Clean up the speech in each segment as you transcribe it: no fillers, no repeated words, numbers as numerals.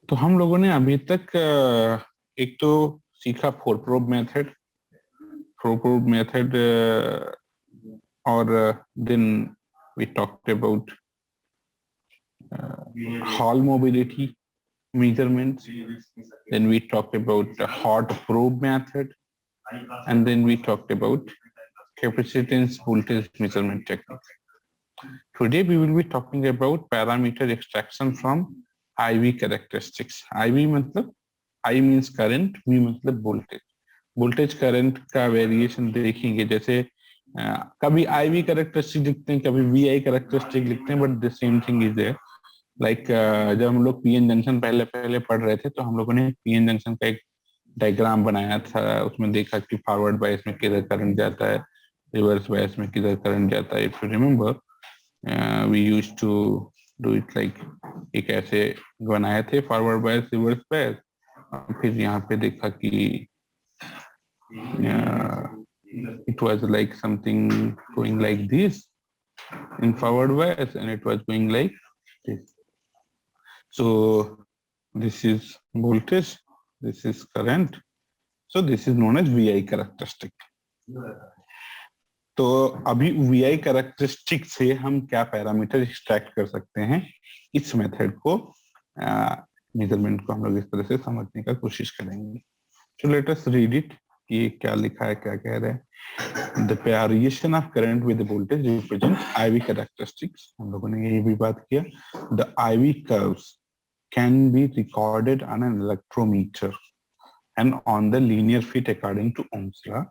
तो हम लोगों ने अभी तक एक तो सीखा फोर प्रोब मेथड, और then we talked about Hall mobility measurements, then we talked about the hot probe method, and then we talked about capacitance voltage measurement technique. Today we will be talking about parameter extraction from IV characteristics. IV मतलब I means current, V मतलब voltage. Voltage current का variation देखेंगे, जैसे कभी IV characteristic लिखते हैं, कभी VI characteristic लिखते हैं, but the same thing is there. Like जब हम लोग पीएन जंक्शन पहले पढ़ रहे थे, तो हम लोगों ने पीएन जंक्शन का एक डायग्राम बनाया था. उसमें देखा कि फॉरवर्ड बायस में किधर करंट जाता है, रिवर्स बायस में किधर करंट जाता है. If you remember we used to do it like, एक ऐसे बनाए थे फॉरवर्ड बायस, रिवर्स बायस. फिर यहाँ पे देखा कि it was like something going like this in forward bias, and it was going like this. So this is voltage, this is current, so this is known as VI characteristic. तो अभी VI characteristic से हम क्या parameter extract कर सकते हैं, इस method को मेजरमेंट को हम लोग इस तरह से समझने का कोशिश करेंगे. So let us read it कि क्या लिखा है, क्या कह रहे हैं. The variation of current with the voltage represents IV characteristics. हम लोगों ने ये भी बात किया. The IV curves can be recorded on an electrometer and on the linear fit according to Ohm's law.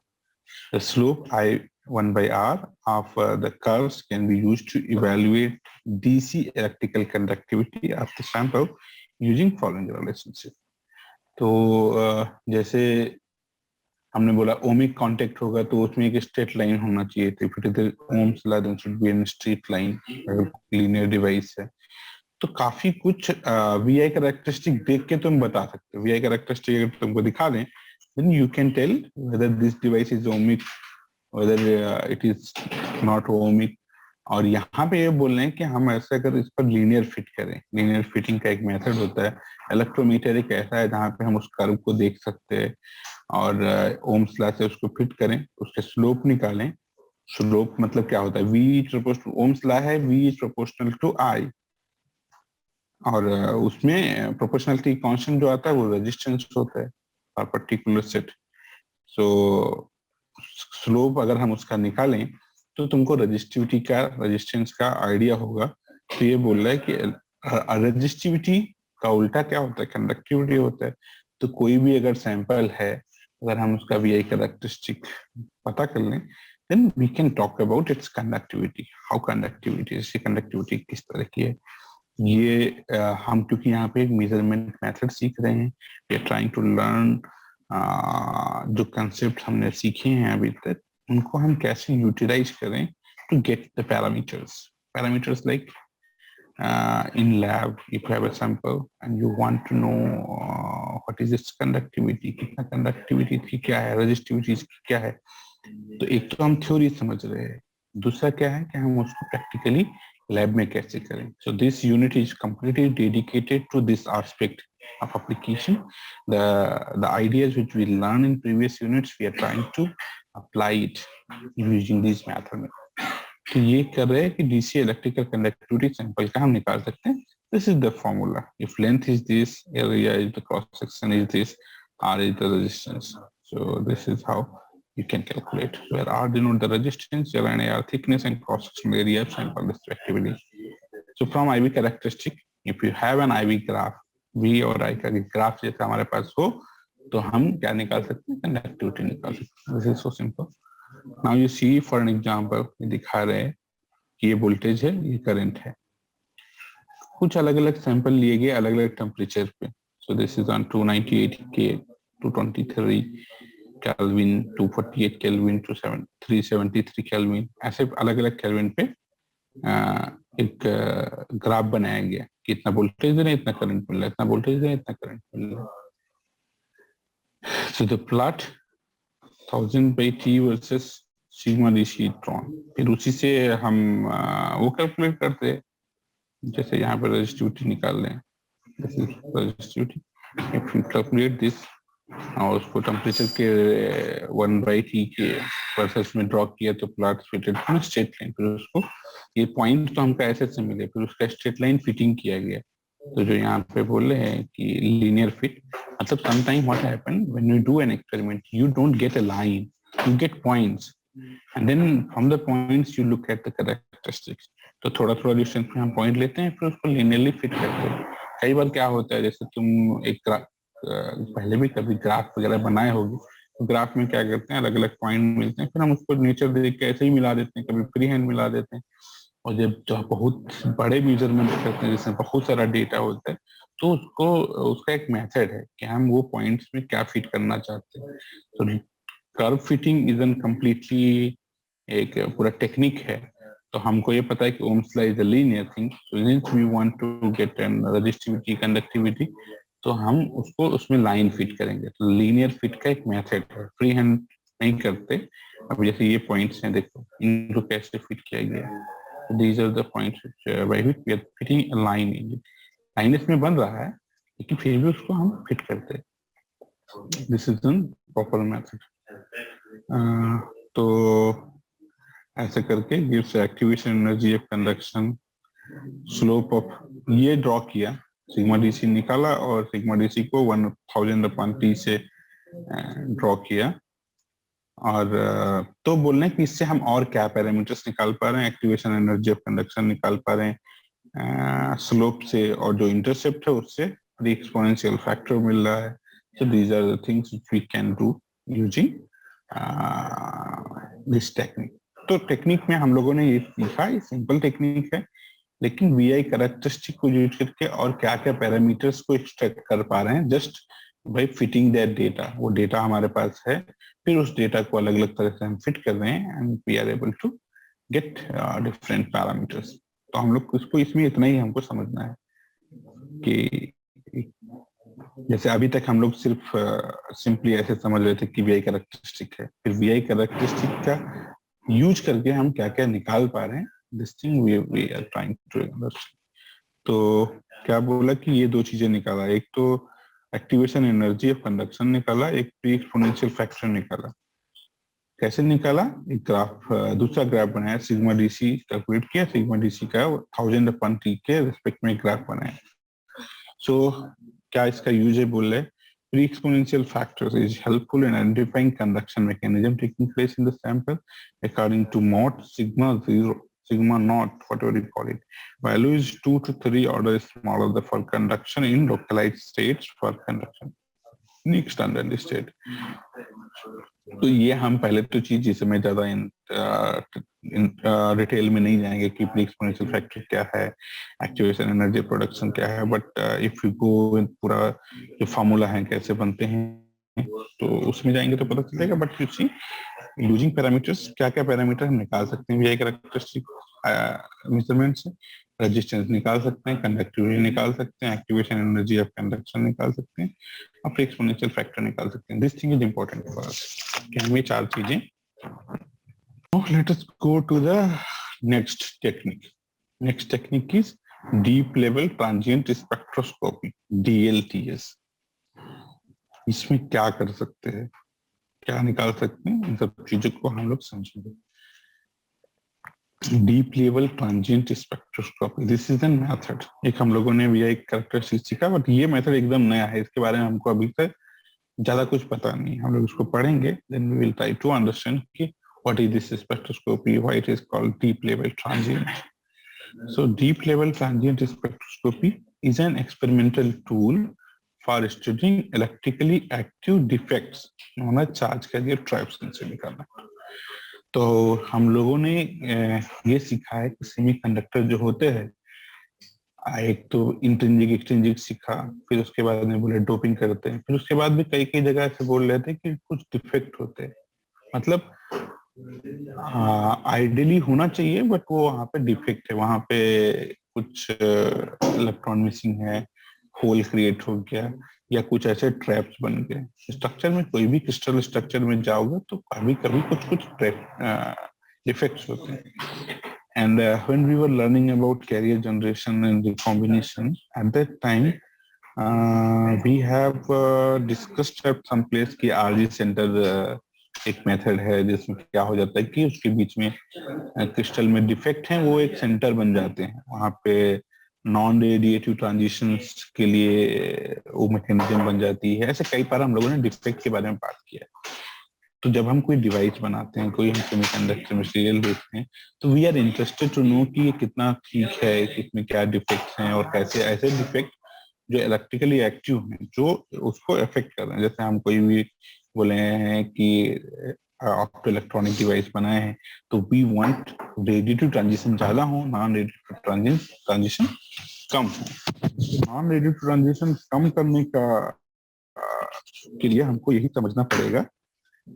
The slope I1 by R of the curves can be used to evaluate DC electrical conductivity of the sample using following relationship. तो जैसे हमने बोला ohmic contact होगा, तो उसमें एक straight line होना चाहिए. तो if it is Ohm's law then should be an straight line, अगर लीनियर डिवाइस है. तो काफी कुछ वीआई कैरेक्टरिस्टिक देख के तुम बता सकते हो. वीआई कैरेक्टरिस्टिक अगर तुमको दिखा दें, then you can tell whether this device is ohmic, whether it is not ohmic. और यहाँ पे ये बोल रहे हैं कि हम ऐसा अगर इस पर लीनियर फिट करें, लीनियर फिटिंग का एक मेथड होता है. इलेक्ट्रोमीटर एक ऐसा है जहाँ पे हम उस कर्व को देख सकते हैं और ओम्स लॉ से उसको फिट करें, उसके स्लोप निकालें. स्लोप मतलब क्या होता है, V is proportional, Ohm's law है V is proportional to I, और उसमें प्रोपोर्शनलिटी कांस्टेंट जो आता है वो रेजिस्टेंस होता है for particular set. So slope अगर हम उसका निकालें तो तुमको रेजिस्टेंस का आइडिया होगा. तो ये बोल रहा है कि रेजिस्टिविटी का उल्टा क्या होता है, कंडक्टिविटी होता है. तो कोई भी अगर सैंपल है, अगर हम उसका VI कैरेक्टरिस्टिक पता कर लें, then we can talk about its conductivity. How conductivity, इसकी कंडक्टिविटी किस तरह की है. ये हम क्योंकि यहाँ पे एक मेजरमेंट मेथड सीख रहे हैं, we are trying to learn जो कंसेप्ट हमने सीखे हैं अभी तक, उनको हम कैसे यूटिलाइज करें to get the parameters like in lab if you have a sample and you want to know what is its conductivity, कितना कंडक्टिविटी थी, क्या है रेजिस्टिविटी क्या है. तो एक तो हम थ्योरी समझ रहे हैं, दूसरा क्या है कि हम उसको प्रैक्टिकली लैब में कैसे करें. So this unit is completely dedicated to this aspect of application. The ideas which we learned in previous units, we are trying to apply it using this method. तो ये कर रहे हैं कि डीसी इलेक्ट्रिकल कंडक्टिविटी सैंपल का हम निकाल सकते हैं. This is the formula. If length is this, area is the cross section is this, R is the resistance. So this is how you can calculate, where R denote the resistance, L and A are thickness and cross-sectional area of sample respectively. So from IV characteristic, if you have an IV graph, V और I का graph जैसा हमारे पास हो, तो हम क्या निकाल सकते हैं, कंडक्टिविटी निकाल सकते हैं. This is so simple. Now you see for an example, ये दिखा रहे हैं कि ये वोल्टेज है, ये करंट है. कुछ अलग अलग सैंपल लिए गए अलग अलग टेम्परेचर पे. So this is on 298 K, 223 Kelvin, 248 Kelvin, 373 Kelvin, ऐसे अलग अलग केल्विन पे एक ग्राफ बनाया गया कि इतना वोल्टेज दे रहे, इतना करंट मिल रहा है, इतना वोल्टेज दे रहे, इतना करंट मिल रहा है. So the plot 1000 by T versus sigma DC drawn. फिर उसी से हम वो कैलकुलेट करते हैं, जैसे यहाँ पर रेजिस्टिविटी निकाल लें. This is resistivity. If you calculate this और उसको टेम्परेचर के 1/T के प्रोसेस में ड्रॉ किया तो प्लॉट फिटेड स्ट्रेट लाइन, फिर उसको ये पॉइंट तो हमको ऐसे से मिले, फिर उसका स्ट्रेट लाइन फिटिंग किया गया। तो जो यहाँ पे बोल रहे हैं कि लीनियर फिट, मतलब sometime what happen when you do an experiment, you don't get a line, you get points and then from the points you look at the characteristics. तो थोड़ा थोड़ा डिस्टेंस में हम पॉइंट लेते हैं, फिर उसको लीनियरली फिट करते हैं। कई बार क्या होता है, जैसे तुम एक पहले भी कभी ग्राफ वगैरह बनाए होगे, तो ग्राफ में क्या करते हैं, अलग अलग पॉइंट मिलते हैं, फिर हम उसको नेचर देख के ऐसे ही मिला देते हैं, कभी फ्री हैंड मिला देते हैं। और जब बहुत बड़े मेजरमेंट करते हैं जिसमें बहुत सारा डेटा होता है, तो उसको उसका एक मेथड है कि हम वो पॉइंट्स में क्या फिट करना चाहते हैं। तो curve fitting is an completely एक पूरा टेक्निक है। तो हमको ये पता है कि Ohm's law is a linear thing, so since we want to get an resistivity conductivity, तो हम उसको उसमें लाइन फिट करेंगे। तो लीनियर फिट का एक मेथड है, फ्री हैंड नहीं करते। अब जैसे ये पॉइंट्स हैं, देखो इनको कैसे फिट किया गया है। These are the points by which we are fitting a line in it. Line इसमें बन रहा है, लेकिन फिर भी उसको हम फिट करते हैं। This is an proper method. तो ऐसे करके gives activation energy of conduction, slope of, ये ड्रॉ किया, सिग्मा डीसी निकाला और सिग्मा डीसी को 1000/T से ड्रॉ किया। और तो बोलने कि इससे हम और क्या पैरामीटर्स निकाल पा रहे हैं, एक्टिवेशन एनर्जी ऑफ कंडक्शन निकाल पा रहे हैं स्लोप से, और जो इंटरसेप्ट है उससे प्री एक्सपोनेंशियल फैक्टर मिल रहा है। So these are the things which we can do using this technique. तो टेक्निक में हम लोगों ने ये सीखा, ये सिंपल टेक्निक है, लेकिन वीआई कैरेक्टरिस्टिक को यूज करके और क्या क्या पैरामीटर्स को एक्सट्रैक्ट कर पा रहे हैं just by fitting that data. वो डेटा हमारे पास है, फिर उस डेटा को अलग अलग तरह से हम फिट कर रहे हैं and we are able to get different parameters. तो हम लोग इसको इसमें इतना ही हमको समझना है कि जैसे अभी तक हम लोग सिर्फ सिंपली ऐसे समझ रहे थे कि वीआई कैरेक्टरिस्टिक है, फिर वीआई कैरेक्टरिस्टिक का यूज करके हम क्या क्या निकाल पा रहे हैं, this thing we are trying to understand. तो क्या बोला कि ये दो चीजें निकाला, एक तो एक्टिवेशन एनर्जी ऑफ कंडक्शन निकाला, एक प्री एक्सपोनेंशियल फैक्टर निकाला। कैसे निकाला, एक ग्राफ, दूसरा ग्राफ बनाया, सिग्मा डीसी कैलकुलेट किया, सिग्मा डीसी का 1000/T के रिस्पेक्ट में ग्राफ बनाया। सो क्या इसका यूज है, बोल रहे pre exponential factors is helpful in identifying conduction mechanism taking place in the sample according to mod sigma 0 sigma naught, whatever you call it. Value is 2 to 3 orders smaller than for conduction in localized states for conduction in extended state. तो ये हम पहले तो चीज जिसमें ज्यादा in detail में नहीं जाएंगे कि प्री एक्सपोनेंशियल फैक्टर क्या है, एक्टिवेशन एनर्जी प्रोडक्शन क्या है, बट इफ यू गो पूरा जो फार्मूला है कैसे बनते हैं तो उसमें जाएंगे तो पता चलेगा। But you see using parameters, क्या क्या पैरामीटर हम निकाल सकते हैं वीआई कैरेक्टरिस्टिक मेजरमेंट से, रेजिस्टेंस निकाल सकते हैं, कंडक्टिविटी निकाल सकते हैं, एक्टिवेशन एनर्जी ऑफ कंडक्शन निकाल सकते हैं, और प्री एक्सपोनेंशियल फैक्टर निकाल सकते हैं। This thing is important for us कि हमें चार चीजें। Let us go to the next technique. Next technique is deep level transient spectroscopy, DLTS। इसमें क्या कर सकते हैं, क्या निकाल सकते हैं, इन सब चीजों को हम लोग समझेंगे। Deep level transient spectroscopy, this is an method. एक हम लोगों ने वीआई कैरेक्टरिस्टिक सीखा, बट ये मेथड एकदम नया है, इसके बारे में हमको अभी तक ज्यादा कुछ पता नहीं। हम लोग इसको पढ़ेंगे, then we will try to understand कि what is this spectroscopy, why it is called deep level transient. So deep level transient spectroscopy is an experimental tool for studying electrically active defects known as charge carrier traps से निकालना। तो हम लोगों ने ये सीखा है कि सेमीकंडक्टर जो होते हैं, एक तो इंट्रिंसिक एक्सट्रिंसिक सीखा, फिर उसके बाद में बोले डोपिंग करते हैं, फिर उसके बाद भी कई कई जगह ऐसे बोल रहे थे कि कुछ डिफेक्ट होते हैं, मतलब आइडियली होना चाहिए बट वो वहाँ पे डिफेक्ट है, वहाँ पे कुछ इलेक्ट्रॉन मिसिंग है, होल क्रिएट हो गया, या कुछ ऐसे ट्रैप्स बन गए स्ट्रक्चर में। कोई भी क्रिस्टल स्ट्रक्चर में जाओगे तो कभी कभी कुछ कुछ डिफेक्ट्स होते हैं। And when we were learning about carrier generation and recombination, at that time we have discussed at some place की आरजी सेंटर एक मेथड है जिसमें क्या हो जाता है कि उसके बीच में क्रिस्टल में डिफेक्ट हैं, वो एक सेंटर बन जाते हैं। वहाँ पे नॉन रेडिएटिव ट्रांजिशंस के लिए वो मैकेनिज्म बन जाती है। ऐसे कई बार हम लोगों ने डिफेक्ट के बारे में बात किया है। तो जब हम कोई डिवाइस बनाते हैं, कोई हम सेमीकंडक्टर मटेरियल देखते हैं, तो we are interested to know कि ये कितना ठीक है, इसमें क्या डिफेक्ट्स हैं और कैसे ऐसे डिफेक्ट जो इलेक्ट्रिकली एक्टिव हैं जो उसको इफेक्ट कर रहे हैं। जैसे हम कोई भी बोले हैं कि ऑप्टो इलेक्ट्रॉनिक डिवाइस बनाए हैं, तो वी वांट रेडिएटिव ट्रांजिशन ज्यादा हो, नॉन रेडिएटिव ट्रांजिशन कम हो। नॉन रेडिएटिव ट्रांजिशन कम करने का के लिए हमको यही समझना पड़ेगा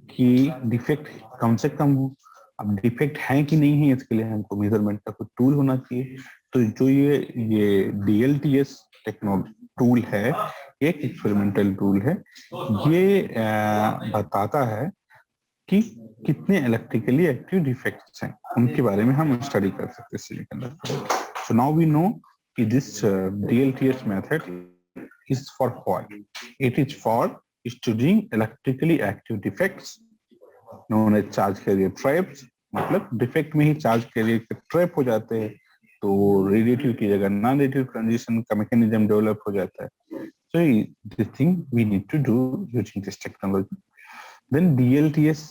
कि डिफेक्ट कम से कम हो। अब डिफेक्ट है कि नहीं है, इसके लिए हमको मेजरमेंट का कुछ टूल होना चाहिए। तो जो ये DLTS टेक्नोलॉजी टूल है, एक एक्सपेरिमेंटल टूल है। ये बताता है कि कितने इलेक्ट्रिकली एक्टिव डिफेक्ट्स हैं, उनके बारे में हम स्टडी कर सकते हैं semiconductor. So now we know कि this DLTS method is for what? It is for studying electrically active defects known as charge carrier traps। मतलब डिफेक्ट में ही चार्ज कैरियर ट्रैप हो जाते हैं, तो रेडिएटिव की जगह नॉन रेडिएटिव ट्रांजिशन का मैकेनिज्म डेवलप हो जाता है। So this thing we need to do using this technology. Then DLTS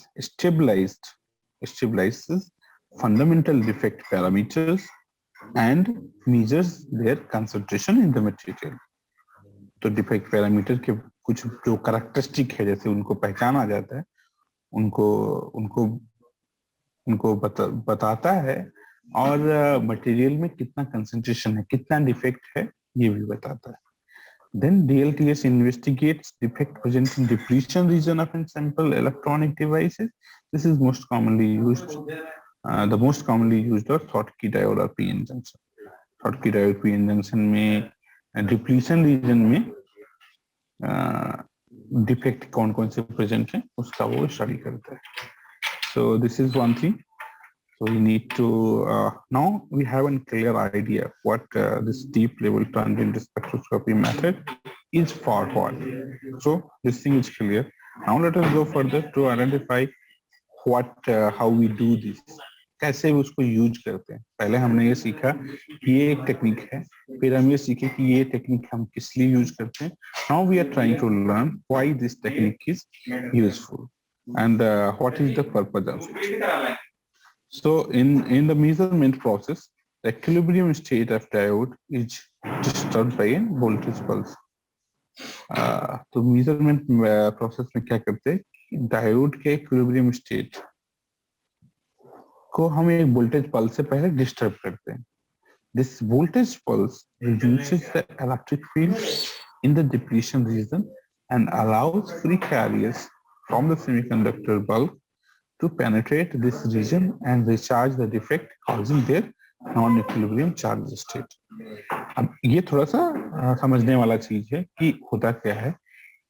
stabilizes fundamental defect parameters and measures their concentration in the material। तो डिफेक्ट पैरामीटर के कुछ जो कैरेक्टरिस्टिक है, जैसे उनको पहचाना जाता है, उनको उनको उनको बताता है, और मटेरियल में कितना कंसंट्रेशन है, कितना डिफेक्ट है, ये भी बताता है। Then DLTS investigates defect present in depletion region of sample electronic devices. This is most commonly used, the most commonly used are Schottky diode और PN junction। Schottky diode PN junction में depletion region में defect कौन कौन से present है उसका वो study करता है। So this is one thing. So we need to now we have a clear idea what this deep level transient spectroscopy method is for what. So this thing is clear. Now let us go further to identify what how we do this, कैसे उसको use करते हैं। पहले हमने ये सीखा कि ये एक टेक्निक है, फिर हम ये सीखे कि ये टेक्निक हम किस लिए यूज करते हैं। Now we are trying to learn why this technique is useful and what is the purpose of it. So in the measurement process, the equilibrium state of diode is disturbed by a voltage pulse। तो measurement process में क्या करते हैं, diode के equilibrium state को हम एक voltage pulse से पहले डिस्टर्ब करते हैं। This voltage pulse reduces the electric field in the depletion region and allows free carriers from the semiconductor bulk to penetrate this region and recharge the defect, causing their non-equilibrium charge state। अब ये थोड़ा सा समझने वाला चीज है कि होता क्या है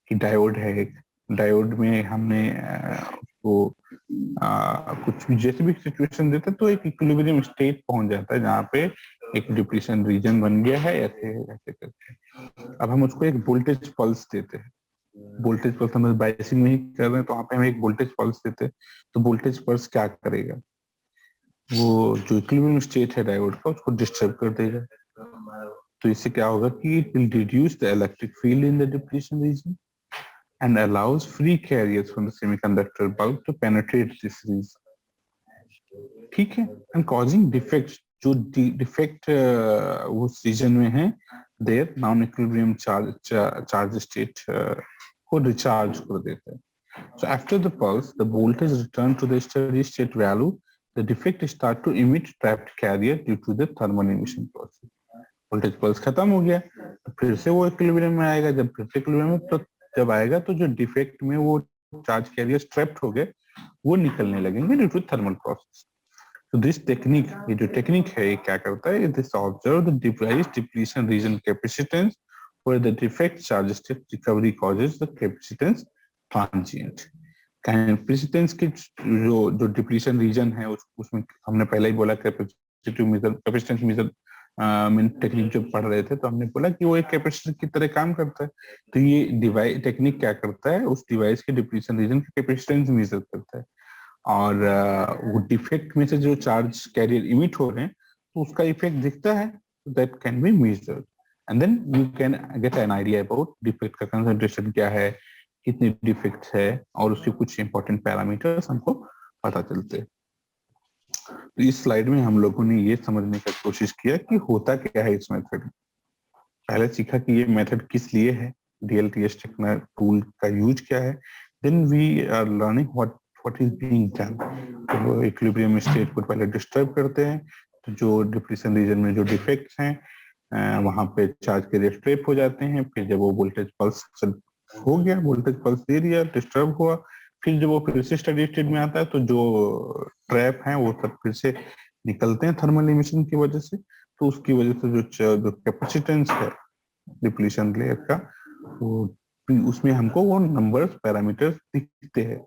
कि डायोड है एक, डायोड में हमने उसको कुछ भी जैसे भी सिचुएशन देते तो एक इक्विलिब्रियम स्टेट पहुंच जाता है जहाँ पे एक डिप्लीशन रीजन बन गया है, ऐसे ऐसे करके। अब हम उसको एक वोल्टेज पल्स देते हैं, वोल्टेज पल्स हम बाइसिंग में ही कर रहे हैं, तो वहाँ पे हम एक वोल्टेज पल्स देते हैं। तो वोल्टेज पल्स क्या करेगा, वो जो इक्विलिब्रियम स्टेट है डायोड का उसको डिस्टर्ब कर देगा। तो इससे क्या होगा कि it will reduce the electric field in the depletion region and allows free carriers from the semiconductor bulk to penetrate this region। ठीक है, and causing defects, जो डिफेक्ट उस रीजन में है, their non-equilibrium charge state को recharge कर देता है। So after the pulse, the voltage return to the steady state value, the defect start to emit trapped carrier due to the thermal emission process। Voltage pulse खत्म हो गया, तो फिर से वो इक्विलिब्रियम में आएगा। जब फिर से इक्विलिब्रियम में तो जब आएगा तो जो डिफेक्ट में वो चार्ज कैरियर ट्रैप्ड हो गए वो निकलने लगेंगे ड्यू टू थर्मल प्रोसेस। तो दिस टेक्निक, ये जो टेक्निक है ये क्या करता है, this observe the device depletion region capacitance where the defect charge state recovery causes the capacitance transient। Capacitance की जो डिप्लीशन रीजन है उसमें हमने पहले ही बोला कैपेसिटेंस मेजर मैंने टेक्निक जब पढ़ रहे थे तो हमने बोला कि वो एक कैपेसिटर की तरह काम करता है। तो ये डिवाइस टेक्निक क्या करता है, उस डिवाइस के डिप्लीशन रीजन का कैपेसिटेंस मेजर करता है, और वो डिफेक्ट में से जो चार्ज कैरियर इमिट हो रहे हैं तो उसका इफेक्ट दिखता है, that can be measured and then you can get an idea about defect का कंसंट्रेशन क्या है, कितने डिफेक्ट्स है, और उसके कुछ इंपॉर्टेंट पैरामीटर्स हमको पता चलते हैं। तो इस स्लाइड में हम लोगों ने ये समझने का कोशिश किया कि होता क्या है इस मेथड में। पहले सीखा कि ये मेथड किस लिए है, DLTS टूल का यूज क्या है, then we are learning what is being done. तो इक्विलिब्रियम स्टेट को पहले डिस्टर्ब करते हैं, तो जो डिप्लीशन रीजन में जो डिफेक्ट्स हैं वहां पे चार्ज के रेस्ट्रेप हो जाते हैं, फिर जब वो वोल्टेज पल्स हो गया, वोल्टेज पल्स दे दिया, डिस्टर्ब हुआ, फिर जब वो फिर से स्टडी स्टेट में आता है तो जो ट्रैप है वो सब फिर से निकलते हैं थर्मल इमिशन की वजह से। तो उसकी वजह से जो कैपेसिटेंस है डिप्लीशन लेयर का, वो उसमें हमको वो नंबर्स पैरामीटर्स दिखते हैं।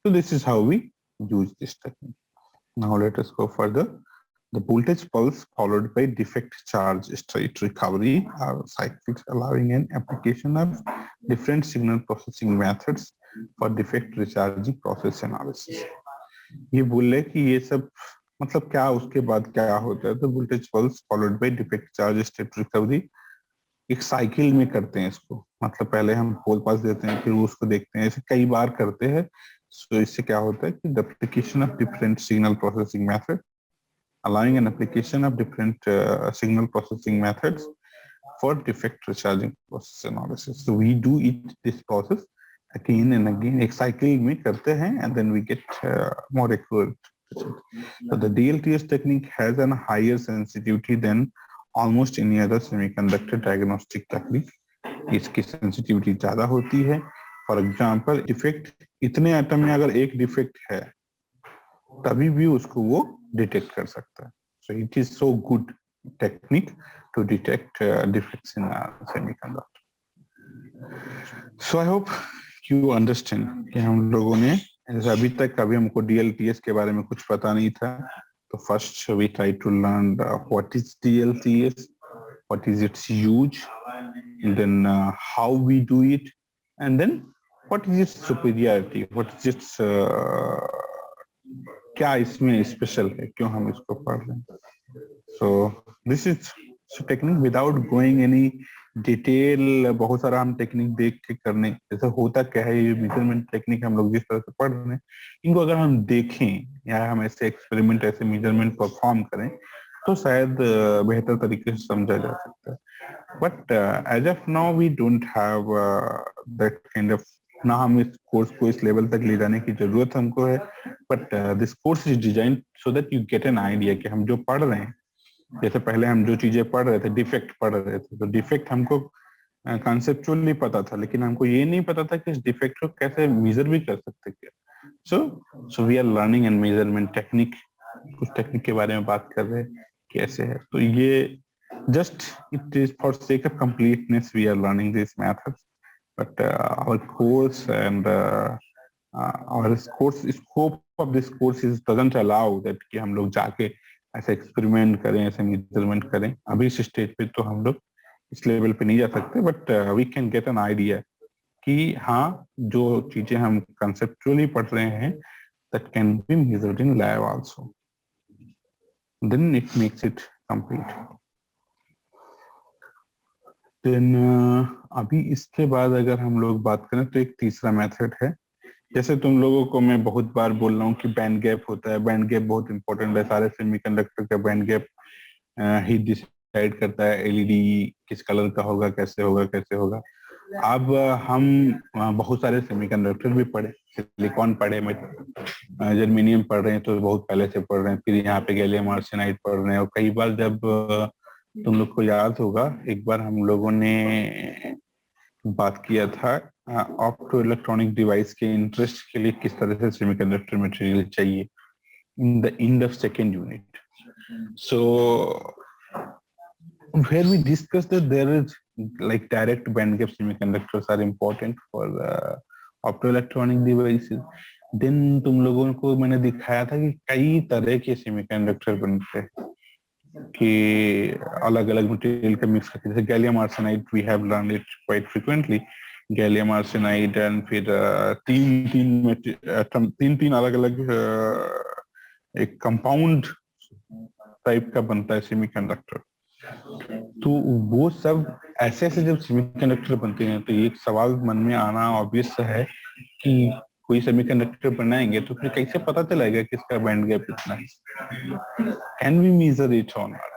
तो this is how we use this technique. Now let us go further. The voltage pulse followed by defect charge state recovery are cycles allowing an application of different signal processing methods for defect recharging process analysis. ये बोले कि ये सब मतलब क्या, उसके बाद क्या होता है, तो voltage pulse followed by defect charge state recovery एक साइकिल में करते हैं इसको। मतलब पहले हम पोल पास देते हैं, फिर उसको देखते हैं, ऐसे कई बार करते हैं। सो इससे क्या होता है कि the application of different signal processing method allowing an application of different signal processing methods for defect recharging process analysis. So we do this process again and again, एक cycle में करते हैं, and then we get more accurate. So the DLTS technique has a higher sensitivity than almost any other semiconductor diagnostic technique. इसकी sensitivity ज्यादा होती है। For example, defect इतने atom में अगर एक डिफेक्ट है तभी भी उसको वो डिटेक्ट कर सकता है। So it is so good technique to detect defects in semiconductor. So I hope you understand कि हम लोगों ने अभी तक कभी हमको DLTS के बारे में कुछ पता नहीं था। तो first we try to learn what is DLTS, what is its use, and then how we do it, and then what is its superiority, what is its क्या इसमें स्पेशल है, क्यों हम इसको पढ़ रहे हैं। सो this is technique without going any detail. बहुत सारा हम टेक्निक देख के करने, जैसे होता क्या है ये मेजरमेंट टेक्निक हम लोग जिस तरह से पढ़ रहे हैं, इनको अगर हम देखें या हम ऐसे एक्सपेरिमेंट ऐसे मेजरमेंट परफॉर्म करें तो शायद बेहतर तरीके से समझा जा सकता है। But as of now we don't have that kind of, ना हम इस कोर्स को इस लेवल तक ले जाने की जरूरत हमको है। But this course is design so that you get an idea कि हम जो पढ़ रहे हैं, जैसे पहले हम जो चीजें पढ़ रहे थे, डिफेक्ट पढ़ रहे थे, तो डिफेक्ट हमको कॉन्सेप्चुअली पता था, लेकिन हमको ये नहीं पता था कि इस डिफेक्ट को कैसे मेजर भी कर सकते क्या। So we are learning and measurement technique, उस टेक्निक के बारे में बात कर रहे हैं कैसे है। तो ये just it is for sake of completeness we are learning this methods, but our course and our course scope of this course is doesn't allow that कि हम लोग जाके ऐसे एक्सपेरिमेंट करें, ऐसे मेजरमेंट करें। अभी इस स्टेज पे तो हम लोग इस लेवल पे नहीं जा सकते, but we can get an idea कि हाँ जो चीजें हम कंसेप्चुअली पढ़ रहे हैं that can be measured in lab also, then it makes it complete. then अभी इसके बाद अगर हम लोग बात करें तो एक तीसरा मेथड है। जैसे तुम लोगों को मैं बहुत बार बोल रहा हूँ कि बैंड गैप होता है, बैंड गैप बहुत इंपॉर्टेंट है। सारे सेमीकंडक्टर का बैंड गैप ही डिसाइड करता है एलईडी किस कलर का होगा, कैसे होगा, कैसे होगा। अब हम बहुत सारे सेमीकंडक्टर भी पढ़े, सिलिकॉन पढ़े, जर्मेनियम पढ़ रहे हैं तो बहुत पहले से पढ़ रहे हैं, फिर यहाँ पे गैलियम आर्सेनाइड पढ़ रहे हैं। और कई बार जब तुम लोग को याद होगा, एक बार हम लोगों ने बात किया था ऑप्टो इलेक्ट्रॉनिक डिवाइस के इंटरेस्ट के लिए किस तरह से सेमीकंडक्टर मटेरियल चाहिए in the end of second unit. So where we discussed that there is like direct bandgap semiconductors are important for optoelectronic devices. then तुम लोगों को मैंने दिखाया था कि कई तरह के सेमीकंडक्टर बनते हैं। कि अलग अलग मटेरियल का मिक्स करके, जैसे gallium arsenide, we have learn it quite frequently. Gallium arsenide and फिर तीन तीन अलग अलग एक कंपाउंड टाइप का बनता है सेमीकंडक्टर। तो वो सब ऐसे ऐसे जब सेमीकंडक्टर बनते हैं तो एक सवाल मन में आना ऑब्वियस है कि कोई सेमीकंडक्टर बनाएंगे तो फिर कैसे पता चलेगा कि इसका बैंड गैप कितना है? कैन वी मेजर इट और not?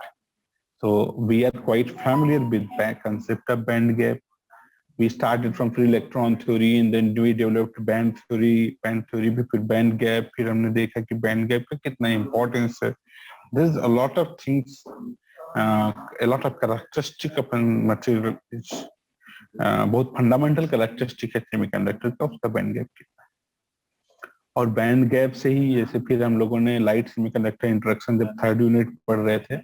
So we are quite familiar with the concept of band gap. We started from free electron theory and then we developed band theory भी फिर band gap, फिर हमने देखा कि band gap का कितना importance है. There's a lot of things, a lot of characteristic upon material is बहुत fundamental characteristic है semiconductor का, उसका band gap कितना है. और बैंड गैप से ही जैसे फिर हम लोगों ने लाइट सेमीकंडक्टर इंटरेक्शन जब थर्ड यूनिट पढ़ रहे थे,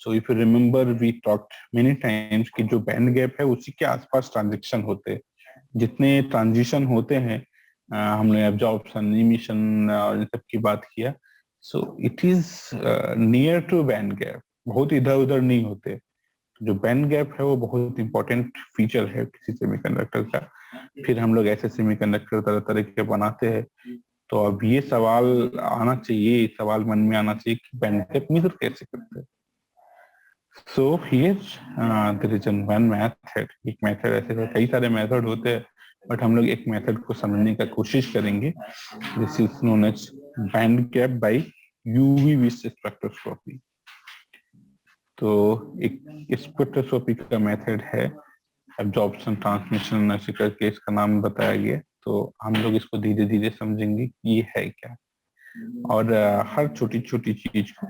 so if you remember we talked many times कि जो बैंड गैप है उसी के आसपास ट्रांजिशन होते हैं, जितने ट्रांजिशन होते हैं हमने एब्जॉर्प्शन, इमिशन और इन सब की बात किया, so it is near to band gap, बहुत इधर उधर नहीं होते। जो बैंड गैप है वो बहुत इंपॉर्टेंट फीचर है किसी सेमीकंडक्टर का। फिर हम लोग ऐसे सेमीकंडक्टर तरह तरह के बनाते हैं, तो अब ये सवाल आना चाहिए, सवाल मन में आना चाहिए कि बैंड गैप मेजर कैसे करते हैं। So here there is one method, एक मेथड, ऐसे तो कई सारे मेथड होते हैं बट हम लोग एक मेथड को समझने का कोशिश करेंगे। This is known as band gap bye UV विस स्पेक्ट्रोस्कोपी। तो एक स्पेक्ट्रोस्कोपी का मेथड है, एब्जॉर्प्शन, ट्रांसमिशन, ऐसे करके इसका नाम बताया गया। तो हम लोग इसको धीरे धीरे समझेंगे कि ये है क्या, और हर छोटी छोटी चीज को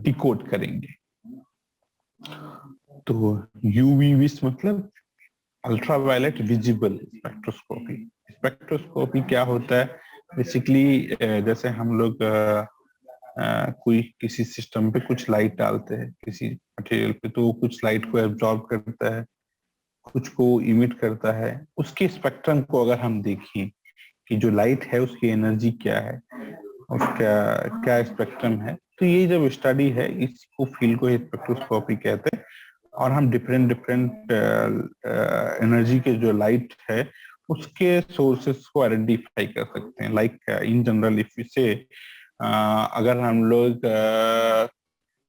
डिकोड करेंगे। तो यूवीविस मतलब अल्ट्रावायलेट विजिबल स्पेक्ट्रोस्कोपी। स्पेक्ट्रोस्कोपी क्या होता है? बेसिकली जैसे हम लोग कोई किसी सिस्टम पे कुछ लाइट डालते हैं किसी मटेरियल पे, तो कुछ लाइट को एब्जॉर्ब करता है, कुछ को इमिट करता है। उसके स्पेक्ट्रम को अगर हम देखें कि जो लाइट है उसकी एनर्जी क्या है, उसका क्या स्पेक्ट्रम है, तो ये जब स्टडी है इसको फील्ड को स्पेक्ट्रोस्कोपी कहते हैं। और हम डिफरेंट डिफरेंट एनर्जी के जो लाइट है उसके सोर्सेस को आइडेंटिफाई कर सकते हैं। Like in general if you से अगर हम लोग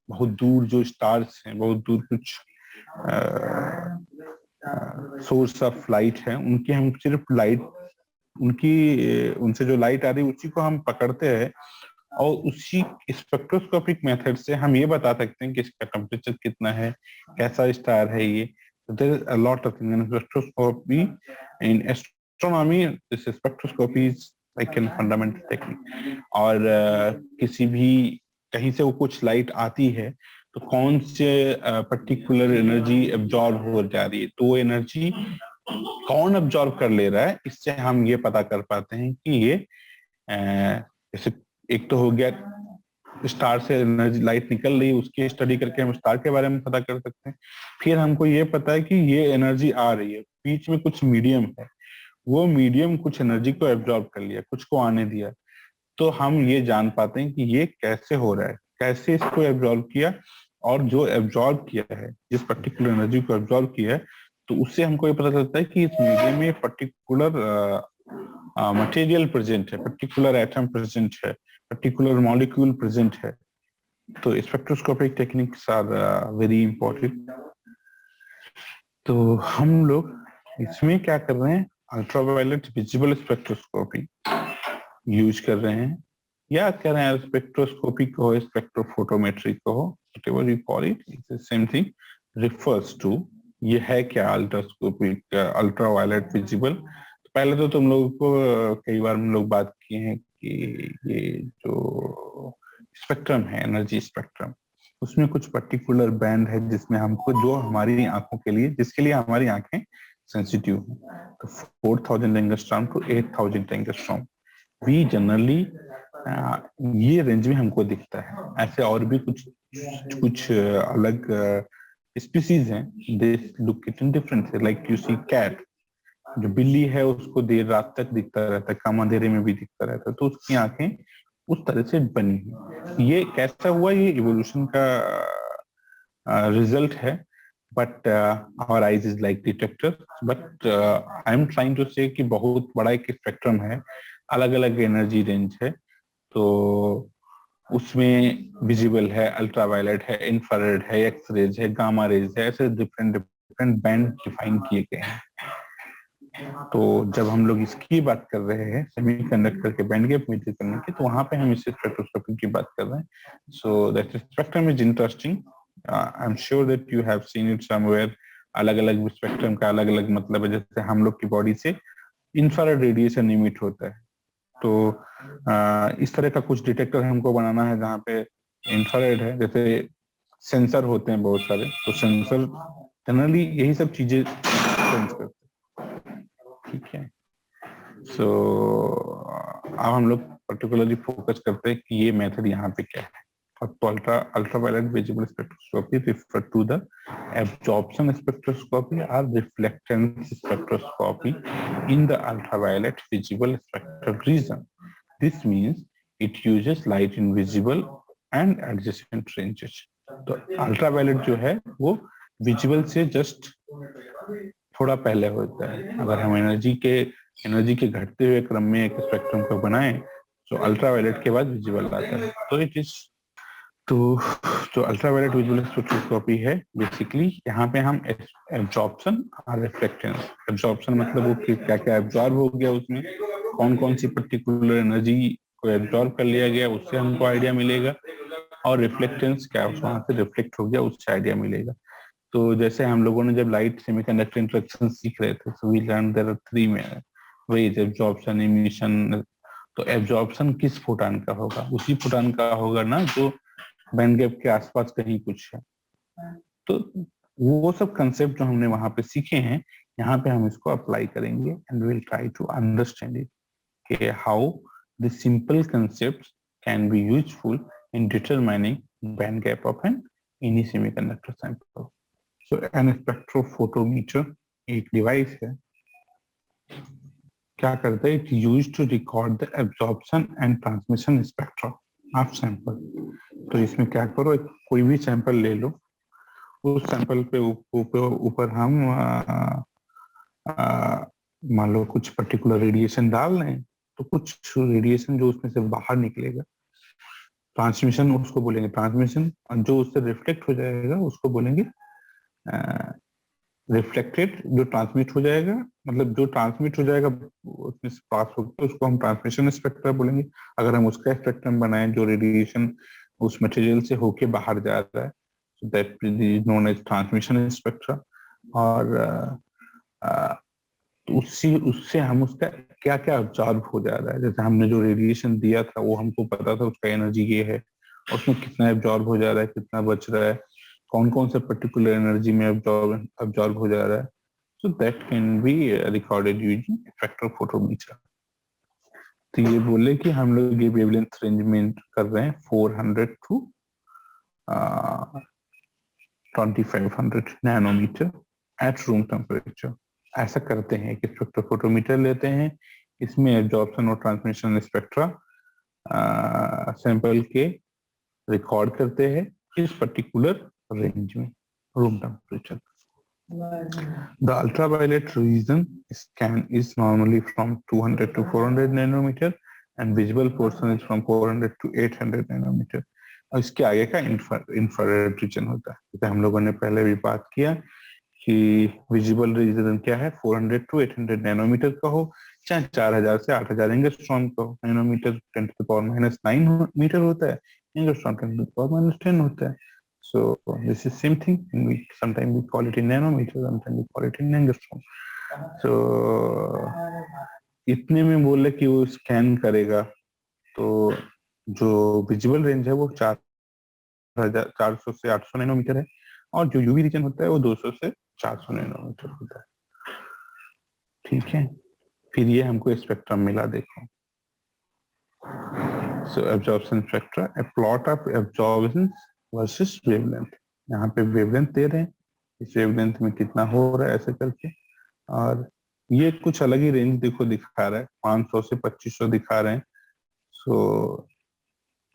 बहुत दूर जो स्टार्स हैं, बहुत दूर कुछ सोर्स ऑफ लाइट है, उनकी हम सिर्फ लाइट, उनसे जो लाइट आ रही है उसी को हम पकड़ते हैं और उसी स्पेक्ट्रोस्कोपिक मेथड से हम ये बता सकते हैं कि इसका टेम्परेचर कितना है, कैसा स्टार है ये। There is a lot of things in spectroscopy. In astronomy this spectroscopy is like an fundamental technique. और किसी भी कहीं से वो कुछ लाइट आती है तो कौन से पर्टिकुलर एनर्जी एब्जॉर्ब हो जा रही है, तो वो एनर्जी कौन एब्जॉर्ब कर ले रहा है, इससे हम ये पता कर पाते हैं कि ये जैसे एक तो हो गया स्टार से एनर्जी लाइट निकल रही है, उसकी स्टडी करके हम स्टार के बारे में पता कर सकते हैं। फिर हमको ये पता है कि ये एनर्जी आ रही है, बीच में कुछ मीडियम है, वो मीडियम कुछ एनर्जी को एब्जॉर्ब कर लिया, कुछ को आने दिया, तो हम ये जान पाते हैं कि ये कैसे हो रहा है, कैसे इसको एब्जॉर्ब किया। और जो एब्जॉर्ब किया है, जिस पर्टिकुलर एनर्जी को एब्जॉर्ब किया है, तो उससे हमको ये पता चलता है कि इस मीडियम में पर्टिकुलर मटेरियल प्रेजेंट है, पर्टिकुलर एटम प्रेजेंट है, पर्टिकुलर मॉलिक्यूल प्रेजेंट है। तो spectroscopic techniques are very important. तो हम लोग इसमें क्या कर रहे हैं, अल्ट्रावायलेट विजिबल स्पेक्ट्रोस्कोपी यूज कर रहे हैं, या कह रहे हैं स्पेक्ट्रोस्कोपी को, स्पेक्ट्रोफोटोमेट्री को, whatever you call it, it's same thing, refers to ये है क्या, अल्ट्रास्कोपिक अल्ट्रावायलेट विजिबल। पहले तो तुम लोगों को कई बार हम लोग बात किए हैं कि ये जो स्पेक्ट्रम है, एनर्जी स्पेक्ट्रम, उसमें कुछ पर्टिकुलर बैंड है जिसमें हमको, जो हमारी आंखों के लिए, जिसके लिए हमारी आंखें सेंसिटिव हैं, तो 4000 एंगस्ट्रॉम टू 8000 एंगस्ट्रॉम भी जनरली ये रेंज में हमको दिखता है। ऐसे और भी कुछ कुछ अलग स्पीसीज हैं, they look it in different, like you see cat, जो बिल्ली है उसको देर रात तक दिखता रहता है, कम अंधेरे में भी दिखता रहता है, तो उसकी आंखें उस तरह से बनी है। ये कैसा हुआ, ये इवोल्यूशन का रिजल्ट है। But our eyes is like detector, but I am trying to say कि बहुत बड़ा एक स्पेक्ट्रम है, अलग अलग एनर्जी रेंज है। तो उसमें विजिबल है, अल्ट्रावायलेट है, इंफ्रारेड है, एक्स रेज है, गामा रेज है, ऐसे डिफरेंट डिफरेंट बैंड डिफाइन किए गए हैं। तो जब हम लोग इसकी बात कर रहे हैं सेमीकंडक्टर के बैंड गैप मेजर करने की, तो वहां पे हम इस स्पेक्ट्रोस्कोपी की बात कर रहे हैं। So that spectrum is interesting. I am sure that you have seen it somewhere. अलग अलग स्पेक्ट्रम का अलग अलग मतलब है। जैसे हम लोग की बॉडी से इंफ्रारेड रेडिएशन इमिट होता है, तो इस तरह का कुछ डिटेक्टर हमको बनाना है जहाँ पे इंफ्रारेड है। जैसे सेंसर होते हैं बहुत सारे, तो सेंसर जनरली यही सब चीजें सेंस करते हैं। ठीक है। सो अब हम लोग पर्टिकुलरली फोकस करते हैं कि ये मेथड यहाँ पे क्या है। तो ultraviolet visible spectroscopy refer to the absorption spectroscopy or reflectance spectroscopy in the ultraviolet visible spectral region. This means it uses light in visible and adjacent ranges. तो अल्ट्रावायलेट जो है वो विजुअल से जस्ट थोड़ा पहले होता है। अगर हम एनर्जी के घटते हुए क्रम में एक स्पेक्ट्रम को बनाएं, तो अल्ट्रावायलेट के बाद विजुअल आता है। तो इट इज तो जो अल्ट्रावायलेट विजुअल स्पेक्ट्रोस्कोपी है, बेसिकली यहाँ पे हम एब्जॉर्प्शन और रिफ्लेक्टेंस। एब्जॉर्प्शन मतलब वो क्या क्या एब्जॉर्ब हो गया, उसमें कौन कौन सी पर्टिकुलर एनर्जी को एब्जॉर्ब कर लिया गया, उससे हमको आइडिया मिलेगा। और रिफ्लेक्टेंस क्या, वहां से रिफ्लेक्ट हो गया, उससे आइडिया मिलेगा। तो जैसे हम लोगों ने जब लाइट सेमीकंडक्टर इंटरेक्शन सीख रहे थे, so we learn there are three ways, absorption, emission. तो एब्जॉर्प्शन किस फोटॉन का होगा, उसी फोटॉन का होगा ना जो बैंड गैप के आसपास कहीं कुछ है। तो वो सब कंसेप्ट जो हमने वहां पे सीखे हैं, यहाँ पे हम इसको अप्लाई करेंगे and will try to understand it कि how the simple concept can be useful in determining band gap of an any semiconductor sample. So an spectrophotometer एक डिवाइस है, क्या करता है, it used to record the absorption and transmission spectra of sample. तो इसमें क्या करो, कोई भी सैंपल ले लो, उस सैंपल पे ऊपर हम मान लो कुछ पर्टिकुलर रेडिएशन डाल रहे हैं, तो कुछ रेडिएशन जो उसमें से बाहर निकलेगा, ट्रांसमिशन उसको बोलेंगे ट्रांसमिशन, और जो उससे रिफ्लेक्ट हो जाएगा उसको बोलेंगे रिफ्लेक्टेड। जो ट्रांसमिट हो जाएगा, मतलब जो ट्रांसमिट हो जाएगा उसमें से पास होकर, उसको हम ट्रांसमिशन स्पेक्ट्रा बोलेंगे। अगर हम उसका स्पेक्ट्रम बनाएं जो रेडिएशन उस मटेरियल से होके बाहर जा रहा है, so that is known as transmission spectra। और उससे उससे हम उसका क्या क्या ऑब्जॉर्व हो जा रहा है। जैसे हमने जो रेडिएशन दिया था वो हमको पता था उसका एनर्जी ये है, उसमें कितना ऑब्जॉर्व हो जा रहा है, कितना बच रहा है, कौन कौन से पर्टिकुलर एनर्जी में ऑब्जॉर्व हो जा रहा है। So that can be recorded using spectrophotometer. तो ये बोले कि हम लोग ये वेवलेंथ रेंज में कर रहे हैं 400 to 2500 nanometer at room temperature. ऐसा करते हैं कि स्पेक्ट्रोफोटोमीटर लेते हैं, इसमें एब्जॉर्प्शन और ट्रांसमिशन स्पेक्ट्रा सैंपल के रिकॉर्ड करते हैं इस पर्टिकुलर रेंज में, room temperature. The ultraviolet region scan is normally from 200 to 400 nanometer and visible portion is from 400 to 800 nanometer। और इसके आगे का इंफ्रारेड रीजन होता है। जैसे हम लोगों ने पहले भी बात किया कि विजिबल रीजन क्या है, 400 टू 800 नैनोमीटर का हो, चाहे 4000 से 8000 एंगस्ट्रॉम का हो। नैनोमीटर 10⁻⁹ मीटर होता है, एंगस्ट्रॉम 10⁻⁻10 होता है। So this is same thing, and we sometimes we call it in nanometer, sometimes we call it in angstrom। So इतने में बोले कि वो स्कैन करेगा, तो जो विजिबल रेंज है वो 400 से 800 नैनोमीटर है, और जो यूवी रीजन होता है वो 200 से 400 नैनोमीटर होता है। ठीक है, फिर ये हमको स्पेक्ट्रम मिला, देखो। So absorption spectra, a plot of absorption versus wavelength. यहाँ पे वेवलेंथ दे रहे हैं, इस वेवलेंथ में कितना हो रहा है ऐसे करके, और ये कुछ अलग ही रेंज देखो दिखा रहा है, 500 से 2500 दिखा रहे हैं। सो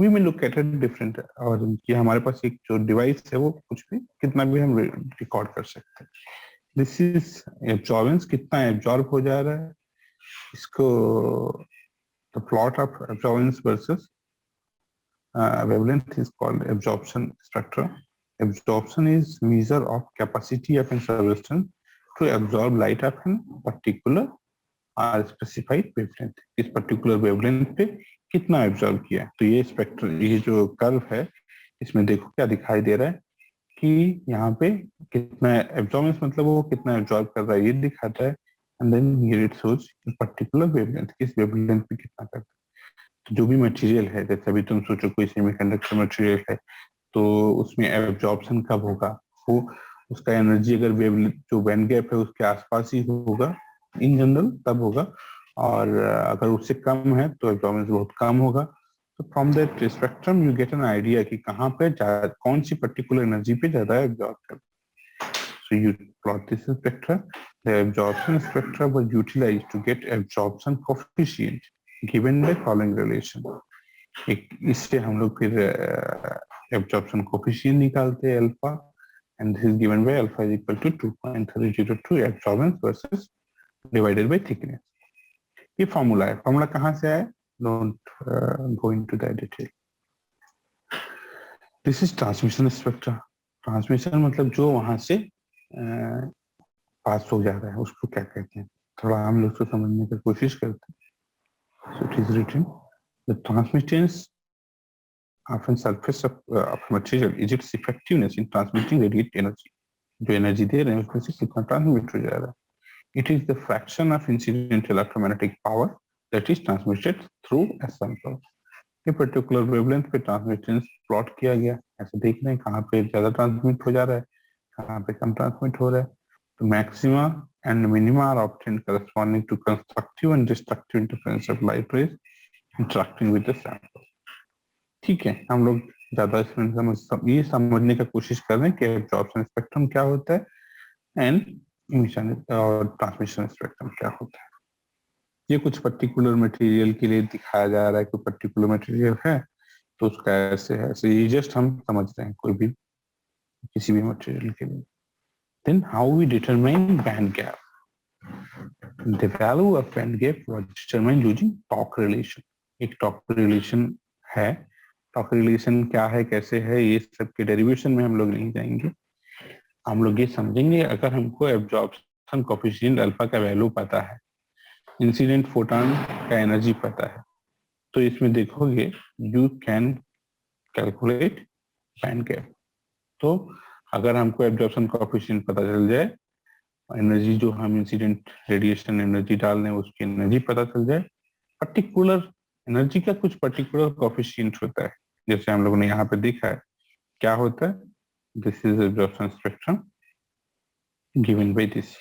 वी में लुक एट इट डिफरेंट, और ये हमारे पास एक जो डिवाइस है वो कुछ भी कितना भी हम रिकॉर्ड कर सकते हैं। दिस इज एब्जॉर्बेंस, कितना एब्जॉर्ब हो जा रहा है इसको, the plot of absorbance versus wavelength is called absorption spectra. Absorption is measure of capacity of a substance to absorb light of a particular or specified wavelength. इस particular wavelength पे कितना absorb किया है। तो ये स्पेक्ट्रम, ये जो curve है इसमें देखो क्या दिखाई दे रहा है कि यहाँ पे कितना एब्जॉर्बेंस, मतलब वो कितना एब्जॉर्ब कर रहा है ये दिखाता है, and then here it shows particular wavelength, किस वेवलेंथ पे कितना करता है। तो जो भी मटेरियल है, जैसे अभी तुम सोचो कोई सेमीकंडक्टर मटेरियल है, तो उसमें एब्जॉर्प्शन कब होगा, वो उसका एनर्जी अगर वेव जो बैंड गैप है उसके आसपास ही होगा इन जनरल, तब होगा, और अगर उससे कम है तो एब्जॉर्बेंस बहुत कम होगा। तो from that spectrum you get an idea कि कहाँ पे कौन सी पर्टिकुलर एनर्जी पे ज्यादा एब्जॉर्ब कर। So you plot this spectra, the absorption spectra was utilized to get absorption coefficient given by following relation. एक इससे हम लोग फिर एब्जॉर्प्शन कोएफिशिएंट निकालते हैं alpha, and this is given by alpha is equal to 2.302 absorbance versus divided by thickness. ये formula है, formula कहाँ से आया, don't go into that detail. This is transmission spectra. Transmission मतलब जो वहां से पास हो जा रहा है उसको क्या कहते हैं, थोड़ा हम लोग उसको समझने की कोशिश करते हैं। So it is written the transmittance of a surface of material is its effectiveness in transmitting radiant energy. जो एनर्जी दे रहे हैं उसमें से कितना ट्रांसमिट हो जा रहा है। It is the fraction of incident electromagnetic power that is transmitted through a sample. ये पर्टिकुलर वेवलेंथ पे ट्रांसमिटेंस प्लॉट किया गया, ऐसे देख रहे हैं कहाँ पे ज्यादा ट्रांसमिट हो जा रहा है, कहाँ पे कम ट्रांसमिट हो रहा है। तो maxima and minima are obtained corresponding to constructive and destructive interference of light rays interacting with the sample. ठीक है, हम लोग ज्यादा इसमें ये समझने का कोशिश कर रहे हैं कि एब्जॉर्प्शन स्पेक्ट्रम क्या होता है एंड इमिशन और ट्रांसमिशन स्पेक्ट्रम क्या होता है। ये कुछ पर्टिकुलर मटेरियल के लिए दिखाया जा रहा है, कोई पर्टिकुलर मटेरियल है तो उसका ऐसे है, ऐसे ये जस्ट हम समझ रहे हैं कोई भी किसी भी मटेरियल के लिए। Then how we determine band gap, the value of band gap was determined using Tauc relation. एक टॉक रिलेशन है, टॉक रिलेशन क्या है, कैसे है, ये सब के डेरिवेशन में हम लोग नहीं जाएंगे। हम लोग ये समझेंगे अगर हमको एब्जॉर्प्शन कोएफिशिएंट अल्फा का वैल्यू पता है, इंसिडेंट फोटॉन का एनर्जी पता है, तो इसमें देखोगे you can calculate band gap. तो अगर हमको एब्जॉर्प्शन कोएफिशिएंट पता चल जाए, एनर्जी जो हम इंसिडेंट रेडिएशन एनर्जी डाल रहे हैं उसकी एनर्जी पता चल जाए, पर्टिकुलर एनर्जी का कुछ पर्टिकुलर कोएफिशिएंट होता है, जैसे हम लोगों ने यहाँ पे देखा है क्या होता है, this is absorption spectrum given by this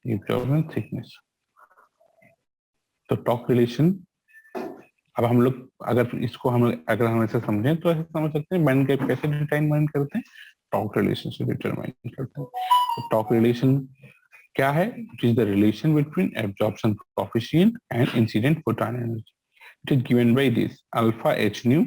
absorption thickness. तो टॉक रिलेशन, अब हम लोग अगर इसको अगर हम ऐसे समझें तो ऐसे समझ सकते हैं बैंड गैप कैसे डिटरमाइन करते हैं, टॉक रिलेशन से डिटरमाइन करते हैं। तो टॉक रिलेशन क्या है, it is the relation between absorption coefficient and incident photon energy. It is given by this alpha h nu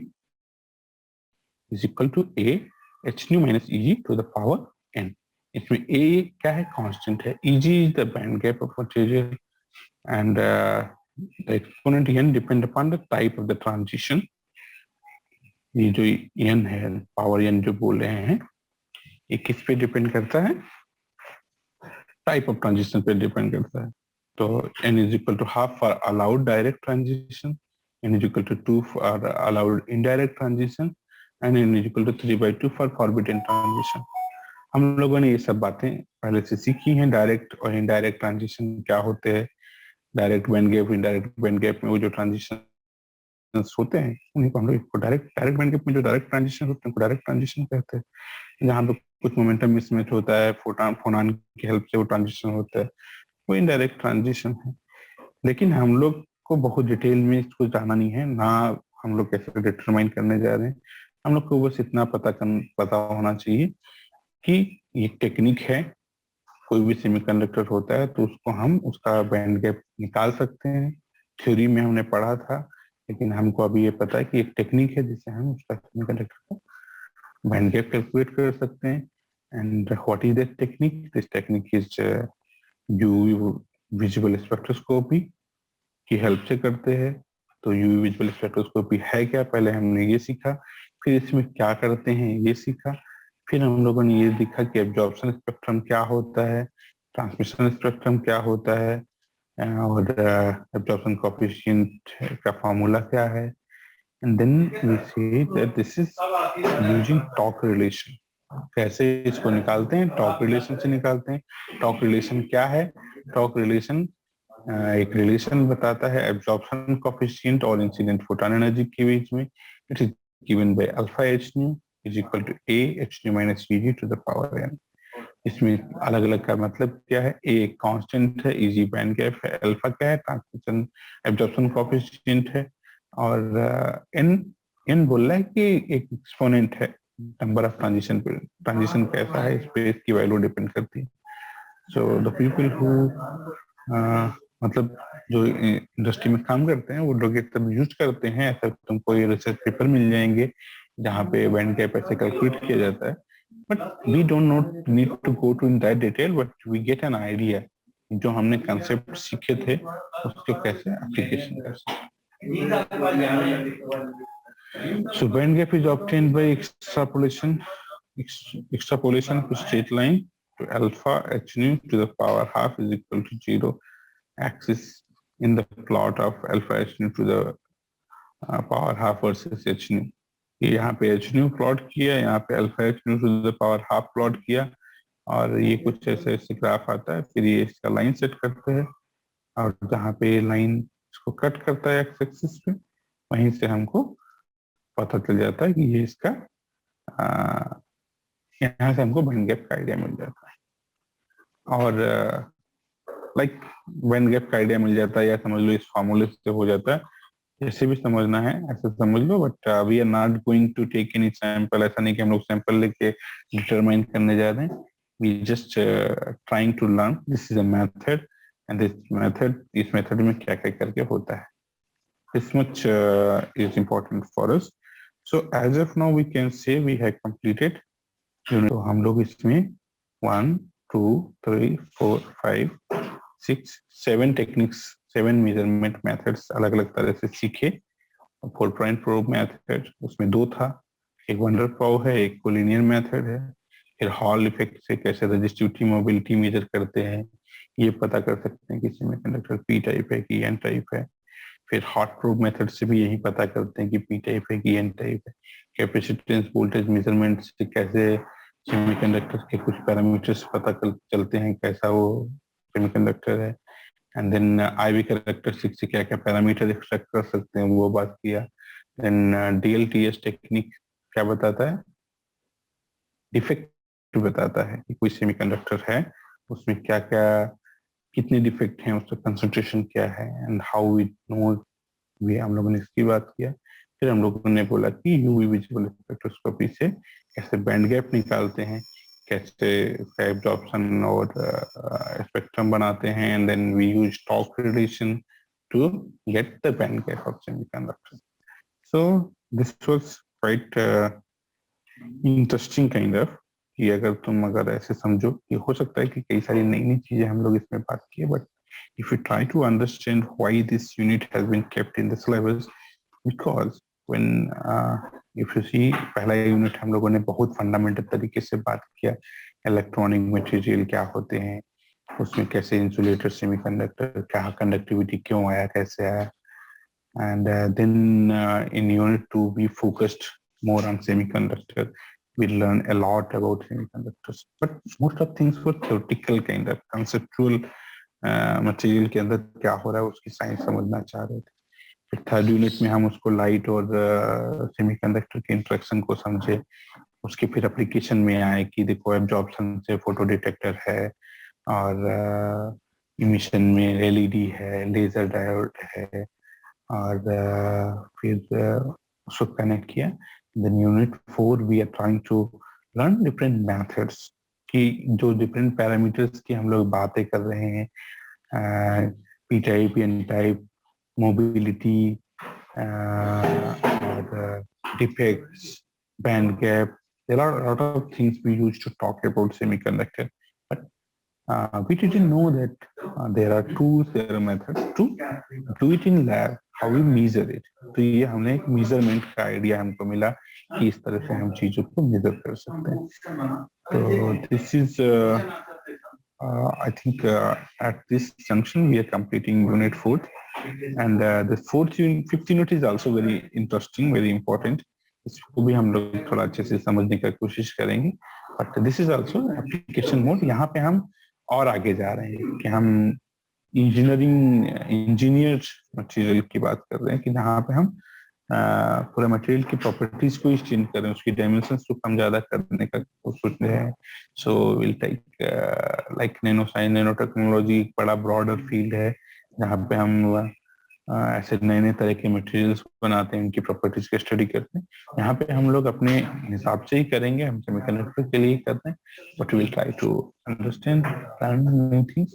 is equal to A h nu minus E g to the power n. इसमें A क्या है, constant है, E g is the band gap of material and the exponent n depend upon the type of the transition। ये जो n है, power n जो बोल रहे हैं, ये किस पे डिपेंड करता है, टाइप ऑफ ट्रांजिशन पे डिपेंड करता है। तो n is equal to half for allowed direct transition, n is equal to 2 for allowed indirect transition, and n is equal to 3/2 for forbidden transition। हम लोगों ने ये सब बातें पहले से सीखी हैं, डायरेक्ट और इनडायरेक्ट ट्रांजिशन क्या होते हैं, direct band gap, indirect band gap में वो जो ट्रांजिशन होते हैं उन्हीं को हम लोग डायरेक्ट बैंड गैप में जो डायरेक्ट ट्रांजिशन होते हैं उनको डायरेक्ट ट्रांजिशन कहते हैं। जहाँ पे कुछ मोमेंटम मिसमैच होता है, फोटॉन की हेल्प से वो ट्रांजिशन होता है, वो इनडायरेक्ट ट्रांजिशन है। लेकिन हम लोग को बहुत डिटेल में इसको जाना नहीं है, ना हम लोग कैसे डिटरमाइन करने जा रहे हैं। हम लोग को बस इतना पता होना चाहिए कि ये टेक्निक है, कोई भी सेमीकंडक्टर होता है तो उसको हम उसका बैंड गैप निकाल सकते हैं। थ्योरी में हमने पढ़ा था लेकिन हमको अभी ये पता है कि एक टेक्निक है जिससे हम उसका सेमीकंडक्टर का बैंड गैप कैलकुलेट कर सकते हैं। And what is that technique? This technique is UV visual spectroscopy की हेल्प से करते हैं। तो यूवी विजुअल स्पेक्ट्रोस्कोपी है क्या, पहले हमने ये सीखा, फिर इसमें क्या करते हैं ये सीखा, फिर हम लोगों ने ये देखा कि एब्जॉर्प्शन स्पेक्ट्रम क्या होता है, ट्रांसमिशन स्पेक्ट्रम क्या होता है, और एब्जॉर्प्शन कोएफिशिएंट का फॉर्मूला क्या है। And then we see that this is using Tauc relation. कैसे इसको निकालते हैं? टॉक रिलेशन से निकालते हैं। टॉक रिलेशन क्या है? टॉक रिलेशन एक रिलेशन बताता है एब्जॉर्प्शन कोएफिशिएंट और इंसिडेंट फोटोन एनर्जी के बीच में। It is given by alpha h nu is equal to A h nu minus v g to the power n. इसमें अलग अलग का मतलब क्या है? ए एक कांस्टेंट है, इजी बैंड गैप है, अल्फा क्या है? ट्रांसमिशन एब्जॉर्प्शन कोएफिशिएंट है, और एन एन बोल रहा है कि एक एक्सपोनेंट है नंबर ऑफ ट्रांजिशन पे। ट्रांजिशन कैसा है इस पे इसकी वैल्यू डिपेंड करती है। सो द पीपल हु मतलब जो इंडस्ट्री में काम करते हैं वो लोग तब यूज करते हैं। ऐसा तुमको ये रिसर्च पेपर मिल जाएंगे जहाँ पे बैंड गैप ऐसे कैलकुलेट किया जाता है। But we don't not need to go to in that detail, but we get an idea जो हमने कंसेप्ट सीखे थे उसके कैसे एप्लीकेशन कर सकते। So band gap is obtained by extrapolation of a straight line to alpha h nu to the power half is equal to 0 axis in the plot of alpha h nu to the power half versus h nu। यहाँ पे H new plot किया, यहाँ पे alpha h nu to the power half plot किया, और ये कुछ ऐसे ऐसे ग्राफ आता है। फिर ये इसका लाइन सेट करते हैं, और जहाँ पे लाइन इसको कट करता है एक्स एक्सिस पे, वहीं से हमको पता चल जाता है कि ये इसका यहाँ से हमको बैंड गैप का आइडिया मिल जाता है। और लाइक बैंड गैप का आइडिया मिल जाता है, या समझ लो इस फॉर्मूले से हो जाता है। जैसे भी समझना है ऐसे समझ लो, but we are not going to take any sample. ऐसा नहीं कि हम लोग सैंपल लेके डिटरमाइन करने जा रहे हैं। We just trying to learn this is a method, and this method, इस मेथड में क्या क्या करके होता है, this much is important for us. So as of now we can say we have completed unit। तो हम लोग इसमें 1 2 3 4 5 6 7 टेक्निक्स, 7 मेजरमेंट मेथड्स अलग अलग तरह से सीखे। 4 प्रोब मेथड उसमें 2 था, एक वंडर प्रोब है, एक कोलिनियर मेथड है। फिर हॉल इफेक्ट से कैसे रेजिस्टिविटी मोबिलिटी मेजर करते हैं ये पता कर सकते हैं कि सेमीकंडक्टर पी टाइप है कि एन टाइप है। फिर हॉट प्रोब मेथड से भी यही पता करते हैं कि पी टाइप है कि एन टाइप है। कैपेसिटेंस वोल्टेज मेजरमेंट से कैसे सेमीकंडक्टर के कुछ पैरामीटर्स पता चलते हैं कैसा वो सेमीकंडक्टर है। एंड देन आईवी कैरेक्टरिस्टिक से क्या क्या पैरामीटर एक्सट्रैक्ट कर सकते हैं वो बात किया। देन डीएलटीएस टेक्निक क्या बताता है? डिफेक्ट बताता है कि कोई सेमीकंडक्टर है उसमें क्या क्या कितने डिफेक्ट हैं, उसका कंसंट्रेशन क्या है, एंड हाउ वी नो। भी हम लोगों ने इसकी बात किया। फिर हम लोगों ने बोला कि यूवी विजुअल स्पेक्ट्रोस्कोपी से कैसे बैंड गैप निकालते हैं, कैसे उसका एब्जॉर्प्शन और स्पेक्ट्रम बनाते हैं, and then we use Tauc relation to get the band gap of semiconductor. So this was quite interesting kind of, कि अगर ऐसे समझो कि हो सकता है कि कई सारी नई नई चीजें हम लोग इसमें बात किए, but if you try to understand why this unit has been kept in the syllabus, because when if you see पहला यूनिट हम लोगों ने बहुत फंडामेंटल तरीके से बात किया, इलेक्ट्रॉनिक मटेरियल क्या होते हैं, उसमें कैसे इंसुलेटर सेमीकंडक्टर क्या कंडक्टिविटी क्यों आया कैसे आया, and then in unit 2 we focused more on semiconductor. We learned a lot about semiconductors, but most of things were theoretical kind of conceptual। Material के अंदर क्या हो रहा है उसकी साइंस समझना चाह रहे थे। फिर थर्ड यूनिट में हम उसको लाइट और सेमीकंडक्टर के इंटरेक्शन को समझे, उसके फिर एप्लीकेशन में आए कि देखो एब्जॉर्प्शन से फोटो डिटेक्टर है, और इमिशन में एलईडी है, लेजर डायोड है, और फिर उसको कनेक्ट किया। Then unit 4 we are trying to learn different methods, कि जो डिफरेंट पैरामीटर्स की हम लोग बातें कर रहे हैं, P type, N type, mobility, or defects, band gap. There are a lot of things we use to talk about semiconductor, but we didn't know that there are tools, there are methods to do it in lab, how we measure it. तो ये हमने एक measurement का idea हमको मिला कि इस तरह से हम चीजों को measure कर सकते हैं. So this is I think at this junction we are completing unit 4, and the fifth unit is also very interesting, very important. इसको भी हम लोग थोड़ा अच्छे से समझने की कोशिश करेंगे. But this is also application mode. यहाँ पे हम और आगे जा रहे हैं कि हम इंजीनियर मटेरियल की बात कर रहे हैं कि जहाँ पे हम पूरा मटेरियल की प्रॉपर्टीज को चेंज कर रहे हैं, उसकी डायमेंशंस को कम ज्यादा करने का सोच रहे हैं. So will take like nano science, nano technology एक बड़ा ब्रॉडर फील्ड है जहाँ पे हम ऐसे नए नए तरह के मटेरियल्स बनाते हैं, उनकी प्रॉपर्टीज का स्टडी करते हैं. यहाँ पे हम लोग अपने हिसाब से ही करेंगे, हम सेमीकंडक्टर के लिए ही करते हैं, but will try to understand new things.